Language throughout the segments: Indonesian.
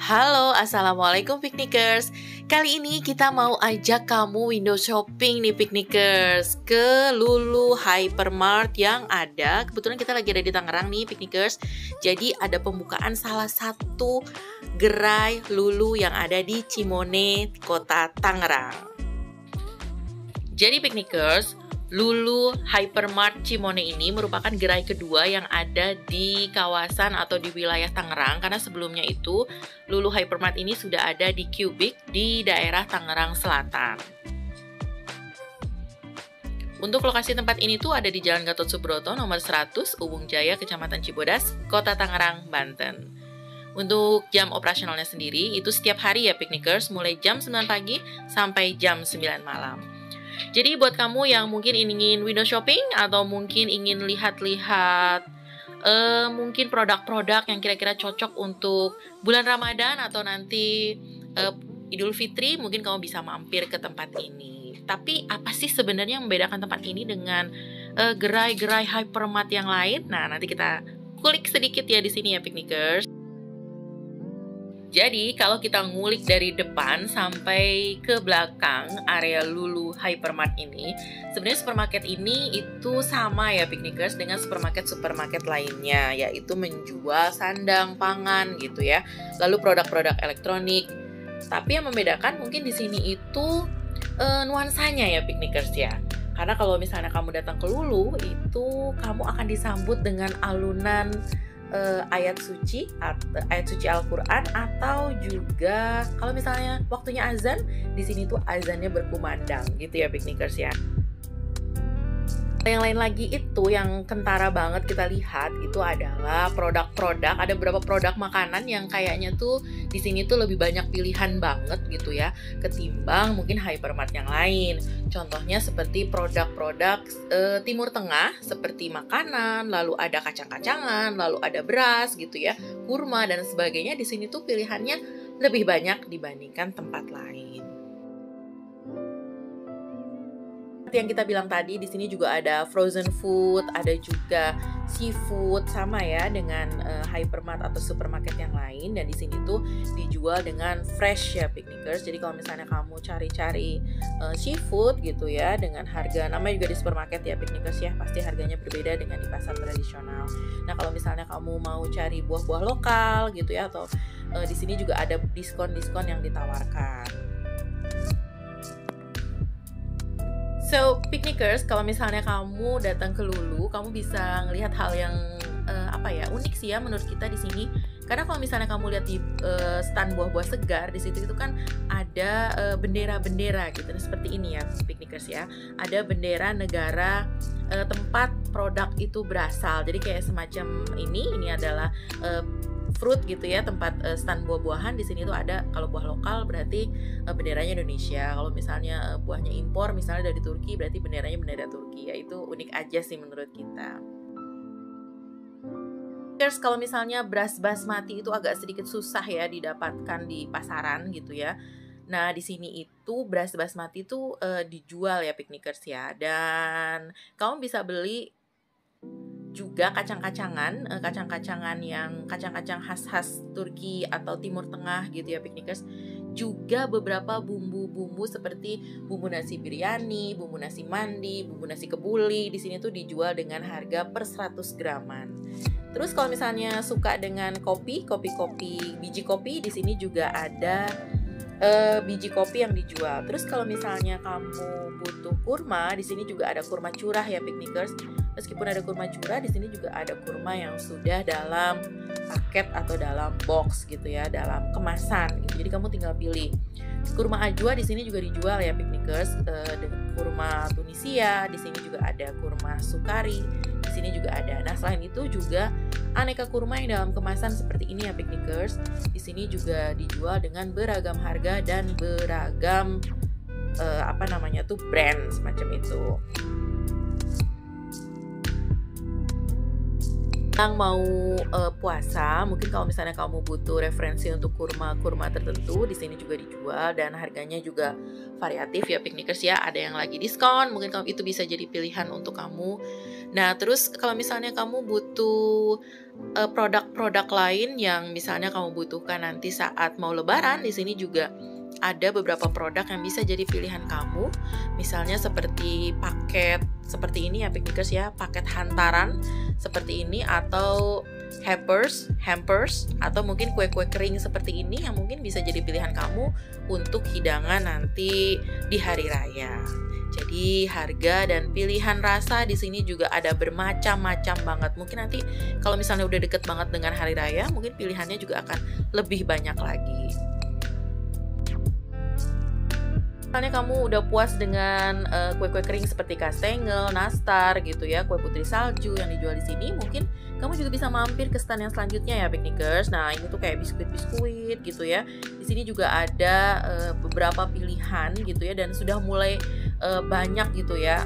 Halo, assalamualaikum piknikers. Kali ini kita mau ajak kamu window shopping nih piknikers, ke Lulu Hypermart yang ada. Kebetulan kita lagi ada di Tangerang nih piknikers. Jadi ada pembukaan salah satu gerai Lulu yang ada di Cimone, Kota Tangerang. Jadi piknikers, Lulu Hypermart Cimone ini merupakan gerai kedua yang ada di kawasan atau di wilayah Tangerang, karena sebelumnya itu Lulu Hypermart ini sudah ada di Cubic di daerah Tangerang Selatan. Untuk lokasi tempat ini tuh ada di Jalan Gatot Subroto nomor 100 Ubung Jaya, Kecamatan Cibodas, Kota Tangerang, Banten. Untuk jam operasionalnya sendiri itu setiap hari ya piknikers, mulai jam 9 pagi sampai jam 9 malam. Jadi buat kamu yang mungkin ingin window shopping atau mungkin ingin lihat-lihat mungkin produk-produk yang kira-kira cocok untuk bulan Ramadan atau nanti Idul Fitri, mungkin kamu bisa mampir ke tempat ini. Tapi apa sih sebenarnya yang membedakan tempat ini dengan gerai-gerai hypermart yang lain? Nah, nanti kita kulik sedikit ya di sini ya piknikers. Jadi kalau kita ngulik dari depan sampai ke belakang area Lulu Hypermart ini, sebenarnya supermarket ini itu sama ya piknikers dengan supermarket lainnya, yaitu menjual sandang pangan gitu ya, lalu produk-produk elektronik. Tapi yang membedakan mungkin di sini itu nuansanya ya piknikers ya. Karena kalau misalnya kamu datang ke Lulu itu kamu akan disambut dengan alunan ayat suci Al-Quran, atau juga kalau misalnya waktunya azan, di sini tuh azannya berkumandang gitu ya piknikers ya. Yang lain lagi itu yang kentara banget kita lihat itu adalah produk-produk, ada beberapa produk makanan yang kayaknya tuh di sini tuh lebih banyak pilihan banget gitu ya ketimbang mungkin hypermart yang lain. Contohnya seperti produk-produk Timur Tengah seperti makanan, lalu ada kacang-kacangan, lalu ada beras gitu ya, kurma dan sebagainya. Di sini tuh pilihannya lebih banyak dibandingkan tempat lain. Seperti yang kita bilang tadi, di sini juga ada frozen food, ada juga seafood, sama ya dengan hypermart atau supermarket yang lain. Dan di sini tuh dijual dengan fresh ya piknikers. Jadi kalau misalnya kamu cari-cari seafood gitu ya dengan harga, namanya juga di supermarket ya piknikers ya, pasti harganya berbeda dengan di pasar tradisional. Nah kalau misalnya kamu mau cari buah-buah lokal gitu ya, atau di sini juga ada diskon-diskon yang ditawarkan. So, piknikers, kalau misalnya kamu datang ke Lulu, kamu bisa ngelihat hal yang unik sih ya menurut kita di sini. Karena kalau misalnya kamu lihat di stand buah-buah segar di situ itu kan ada bendera-bendera gitu. Nah, seperti ini ya, piknikers ya. Ada bendera negara tempat produk itu berasal. Jadi kayak semacam ini adalah fruit gitu ya, tempat stand buah-buahan. Di sini tuh ada, kalau buah lokal berarti benderanya Indonesia. Kalau misalnya buahnya impor misalnya dari Turki, berarti benderanya bendera Turki. Ya itu unik aja sih menurut kita. Terus kalau misalnya beras basmati itu agak sedikit susah ya didapatkan di pasaran gitu ya. Nah di sini itu beras basmati itu dijual ya piknikers ya, dan kamu bisa beli juga kacang-kacangan yang kacang-kacang khas Turki atau Timur Tengah gitu ya piknikers. Juga beberapa bumbu-bumbu seperti bumbu nasi biryani, bumbu nasi mandi, bumbu nasi kebuli, di sini tuh dijual dengan harga per 100 graman. Terus kalau misalnya suka dengan kopi, biji kopi, di sini juga ada biji kopi yang dijual. Terus kalau misalnya kamu butuh kurma, di sini juga ada kurma curah ya piknikers. Meskipun ada kurma curah, di sini juga ada kurma yang sudah dalam paket atau dalam box gitu ya, dalam kemasan gitu. Jadi kamu tinggal pilih. Kurma ajwa di sini juga dijual ya piknikers. Kurma Tunisia, di sini juga ada kurma sukari, di sini juga ada. Nah selain itu juga aneka kurma yang dalam kemasan seperti ini ya piknikers. Di sini juga dijual dengan beragam harga dan beragam brand semacam itu. Yang mau puasa, mungkin kalau misalnya kamu butuh referensi untuk kurma tertentu, di sini juga dijual dan harganya juga variatif ya piknikers ya. Ada yang lagi diskon, mungkin itu bisa jadi pilihan untuk kamu. Nah, terus kalau misalnya kamu butuh produk-produk lain yang misalnya kamu butuhkan nanti saat mau lebaran, di sini juga ada beberapa produk yang bisa jadi pilihan kamu. Misalnya seperti paket seperti ini ya Piknikers ya, paket hantaran seperti ini, atau hampers, atau mungkin kue-kue kering seperti ini yang mungkin bisa jadi pilihan kamu untuk hidangan nanti di hari raya. Jadi harga dan pilihan rasa di sini juga ada bermacam-macam banget. Mungkin nanti kalau misalnya udah deket banget dengan hari raya, mungkin pilihannya juga akan lebih banyak lagi. Misalnya kamu udah puas dengan kue-kue kering seperti kastengel, nastar gitu ya, kue putri salju yang dijual di sini, mungkin kamu juga bisa mampir ke stand yang selanjutnya ya Piknikers. Nah, ini tuh kayak biskuit-biskuit gitu ya. Di sini juga ada beberapa pilihan gitu ya, dan sudah mulai banyak gitu ya,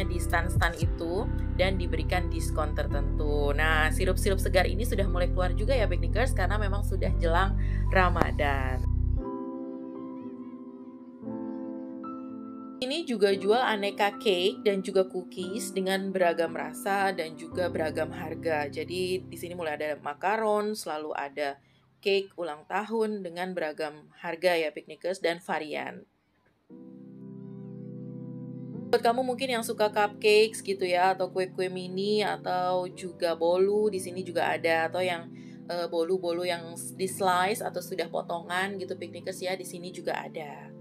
di stand-stand itu, dan diberikan diskon tertentu. Nah, sirup-sirup segar ini sudah mulai keluar juga ya Piknikers, karena memang sudah jelang Ramadan. Ini juga jual aneka cake dan juga cookies dengan beragam rasa dan juga beragam harga. Jadi di sini mulai ada makaron, selalu ada cake ulang tahun dengan beragam harga ya Piknikers dan varian. Buat kamu mungkin yang suka cupcakes gitu ya, atau kue-kue mini, atau juga bolu, di sini juga ada, atau yang bolu-bolu yang di slice atau sudah potongan gitu Piknikers ya, di sini juga ada.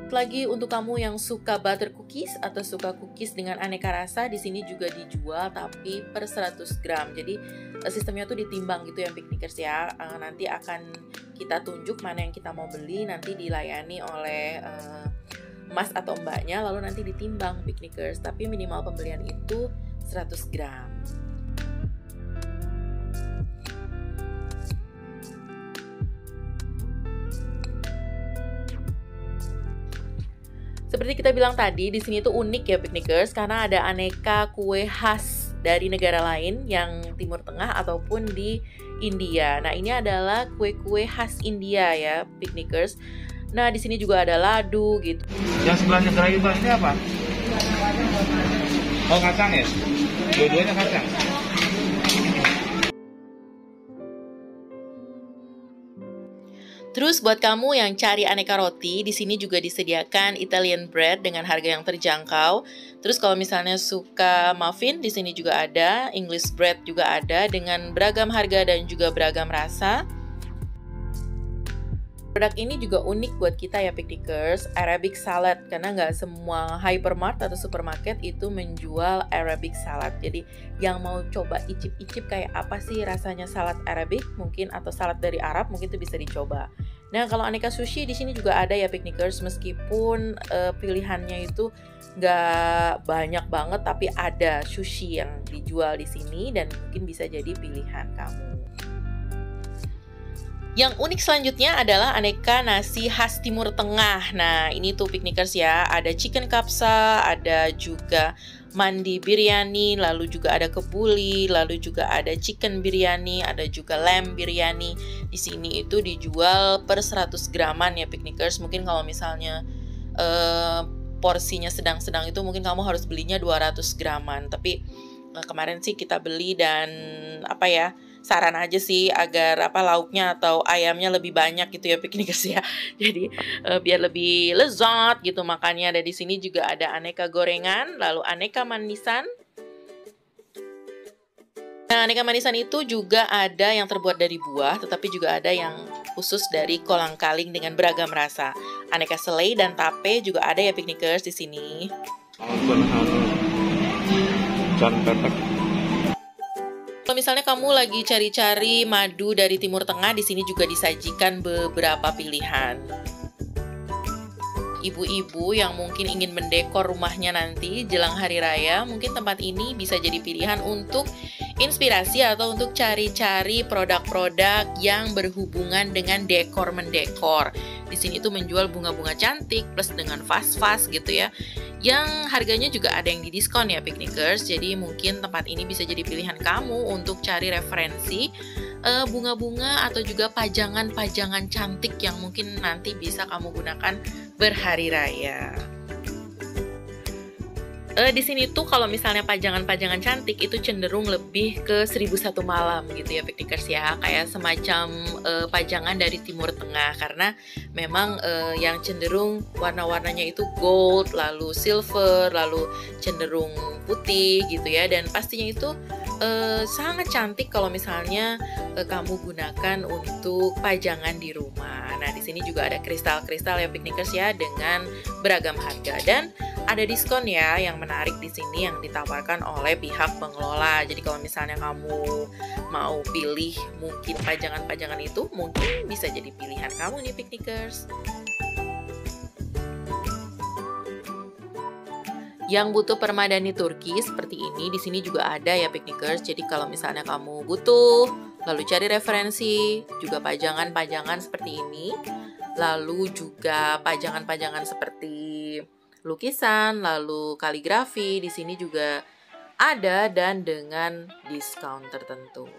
Lagi untuk kamu yang suka butter cookies atau suka cookies dengan aneka rasa, di sini juga dijual tapi per 100 gram. Jadi sistemnya tuh ditimbang gitu ya Piknikers ya. Nanti akan kita tunjuk mana yang kita mau beli, nanti dilayani oleh mas atau mbaknya, lalu nanti ditimbang Piknikers. Tapi minimal pembelian itu 100 gram. Seperti kita bilang tadi, di sini tuh unik ya Piknikers, karena ada aneka kue khas dari negara lain yang Timur Tengah ataupun di India. Nah, ini adalah kue-kue khas India ya Piknikers. Nah, di sini juga ada ladu gitu. Yang sebelahnya gerai Bang ini apa? Oh, kacang ya? Dua-duanya kacang. Terus buat kamu yang cari aneka roti, di sini juga disediakan Italian bread dengan harga yang terjangkau. Terus kalau misalnya suka muffin, di sini juga ada, English bread juga ada dengan beragam harga dan juga beragam rasa. Produk ini juga unik buat kita ya Piknikers, Arabic salad, karena nggak semua hypermart atau supermarket itu menjual Arabic salad. Jadi yang mau coba icip-icip kayak apa sih rasanya salad Arabic mungkin, atau salad dari Arab mungkin itu bisa dicoba. Nah, kalau aneka sushi di sini juga ada ya Piknikers, meskipun pilihannya itu nggak banyak banget, tapi ada sushi yang dijual di sini dan mungkin bisa jadi pilihan kamu. Yang unik selanjutnya adalah aneka nasi khas Timur Tengah. Nah, ini tuh Piknikers ya, ada chicken kapsa, ada juga mandi biryani, lalu juga ada kebuli, lalu juga ada chicken biryani, ada juga lamb biryani. Di sini itu dijual per 100 graman ya Piknikers. Mungkin kalau misalnya porsinya sedang-sedang itu mungkin kamu harus belinya 200 graman. Tapi kemarin sih kita beli dan saran aja sih agar lauknya atau ayamnya lebih banyak gitu ya Piknikers ya. Jadi biar lebih lezat gitu makannya. Dan di sini juga ada aneka gorengan, lalu aneka manisan. Nah, aneka manisan itu juga ada yang terbuat dari buah, tetapi juga ada yang khusus dari kolang-kaling dengan beragam rasa. Aneka selai dan tape juga ada ya Piknikers di sini. Kalau misalnya kamu lagi cari-cari madu dari Timur Tengah, di sini juga disajikan beberapa pilihan. Ibu-ibu yang mungkin ingin mendekor rumahnya nanti jelang hari raya, mungkin tempat ini bisa jadi pilihan untuk inspirasi atau untuk cari-cari produk-produk yang berhubungan dengan dekor-mendekor. Di sini tuh menjual bunga-bunga cantik plus dengan vas-vas gitu ya. Yang harganya juga ada yang didiskon ya Piknikers. Jadi mungkin tempat ini bisa jadi pilihan kamu untuk cari referensi bunga-bunga atau juga pajangan-pajangan cantik yang mungkin nanti bisa kamu gunakan berhari raya. Di sini tuh kalau misalnya pajangan-pajangan cantik itu cenderung lebih ke 1001 malam gitu ya Piknikers ya, kayak semacam pajangan dari Timur Tengah, karena memang yang cenderung warna-warnanya itu gold, lalu silver, lalu cenderung putih gitu ya, dan pastinya itu sangat cantik kalau misalnya kamu gunakan untuk pajangan di rumah. Nah, di sini juga ada kristal-kristal ya Piknikers ya, dengan beragam harga, dan ada diskon ya yang menarik di sini yang ditawarkan oleh pihak pengelola. Jadi kalau misalnya kamu mau pilih mungkin pajangan-pajangan itu, mungkin bisa jadi pilihan kamu nih Piknikers. Yang butuh permadani Turki seperti ini, di sini juga ada ya Piknikers. Jadi kalau misalnya kamu butuh, lalu cari referensi, juga pajangan-pajangan seperti ini. Lalu juga pajangan-pajangan seperti lukisan, lalu kaligrafi, di sini juga ada dan dengan diskon tertentu.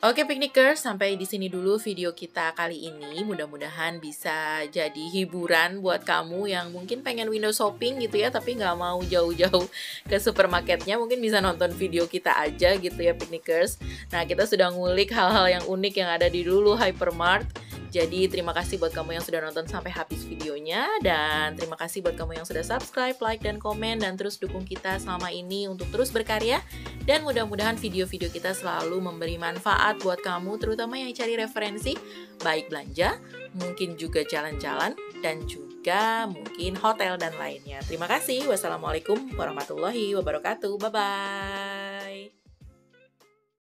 Oke Piknikers, sampai di sini dulu video kita kali ini. Mudah-mudahan bisa jadi hiburan buat kamu yang mungkin pengen window shopping gitu ya, tapi nggak mau jauh-jauh ke supermarketnya. Mungkin bisa nonton video kita aja gitu ya Piknikers. Nah, kita sudah ngulik hal-hal yang unik yang ada di Lulu Hypermart. Jadi terima kasih buat kamu yang sudah nonton sampai habis videonya, dan terima kasih buat kamu yang sudah subscribe, like, dan komen, dan terus dukung kita selama ini untuk terus berkarya. Dan mudah-mudahan video-video kita selalu memberi manfaat buat kamu, terutama yang cari referensi, baik belanja, mungkin juga jalan-jalan, dan juga mungkin hotel dan lainnya. Terima kasih. Wassalamualaikum warahmatullahi wabarakatuh. Bye-bye.